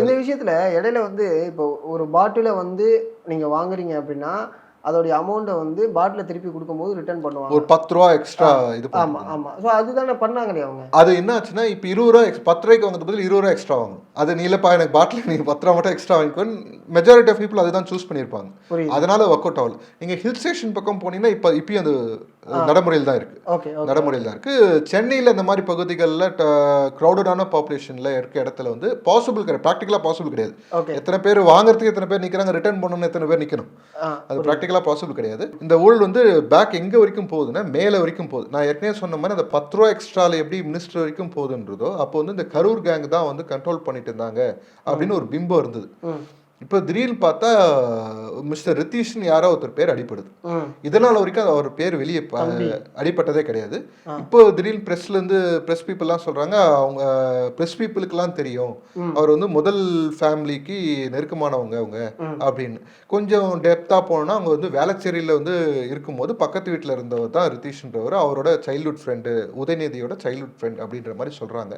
இந்த விஷயத்துல இடையில வந்து இப்போ ஒரு பாட்டிலை வந்து நீங்க வாங்குறீங்க அப்படின்னா அதோடைய அமௌண்ட்டை வந்து பாட்டிலை திருப்பி கொடுக்கும்போது ரிட்டர்ன் பண்ணுவாங்க. ஒரு 10 ரூபா எக்ஸ்ட்ரா இது ஆமா பண்ணுவாங்க. ஆமா. ஸோ அதுதானே பண்ணாங்களே அவங்க. அது என்ன ஆச்சுன்னா, இப்ப 20 ரூபா 10 ரூபாய்க்கு வாங்குறது பதில் 20 ரூபா எக்ஸ்ட்ரா வாங்கணும். அது நீ இல்லப்பா எனக்கு பாட்டில் நீங்க 10 ரூபா மட்டும் எக்ஸ்ட்ரா வாங்கிக்கோன்னு மெஜாரிட்டி ஆஃப் பீப்பிள் அதுதான் சூஸ் பண்ணியிருப்பாங்க. புரியுது. அதனால ஒர்க் அவுட் ஆகல. நீங்க ஹில் ஸ்டேஷன் பக்கம் போனீங்கன்னா, இப்பயும் அது நடைமுறையில் தான் இருக்கு. Okay okay. நடைமுறையில் தான் இருக்கு. சென்னையில இந்த மாதிரி பகுதிகள்ல கிரவுடடான பாப்புலேஷன்ல இருக்க இடத்துல வந்து பாசிபிள் கிடையாது. பிராக்டிகலா பாசிபிள் கிடையாது. ஓகே. எத்தனை பேர் வாங்குறதுக்கு எத்தனை பேர் நிக்கிறாங்க, ரிட்டர்ன் பண்ணணும்னு எத்தனை பேர் நிக்கணும். அது பிராக்டிகலா பாசிபிள் கிடையாது. இந்த ஊழல் வந்து பேக் எங்க வரைக்கும் போகுதுன்னா மேல வரைக்கும் போகுது. நான் ஏற்கனவே சொன்ன மாதிரி அந்த 10 ரூபா எக்ஸ்ட்ரால எப்படி மினிஸ்டர் வரைக்கும் போகுதுன்றதோ, அப்போ வந்து இந்த கரூர் கேங் தான் வந்து கண்ட்ரோல் பண்ணிட்டு இருந்தாங்க அப்படின்னு ஒரு பிம்பம் இருந்தது. இப்போ திடீர்னு பார்த்தா மிஸ்டர் ரித்தீஷ்னு யாரோ ஒருத்தர் பேர் அடிப்படுது. இதனால வரைக்கும் அவர் பேர் வெளியே அடிப்பட்டதே கிடையாது. இப்போ திடீர்னு பிரஸ் பீப்புள்லாம் சொல்றாங்க, அவங்க பிரஸ் பீப்புளுக்கெல்லாம் தெரியும் அவர் வந்து முதல் ஃபேமிலிக்கு நெருக்கமானவங்க அவங்க அப்படின்னு. கொஞ்சம் டெப்தா போனோம்னா அவங்க வந்து வேளச்சேரியில் வந்து இருக்கும்போது பக்கத்து வீட்டில் இருந்தவர் தான் ரித்தீஷ்ன்றவர், அவரோட சைல்ட்ஹுட் ஃப்ரெண்டு, உதயநிதியோட சைல்ட்ஹுட் ஃப்ரெண்ட் அப்படின்ற மாதிரி சொல்றாங்க.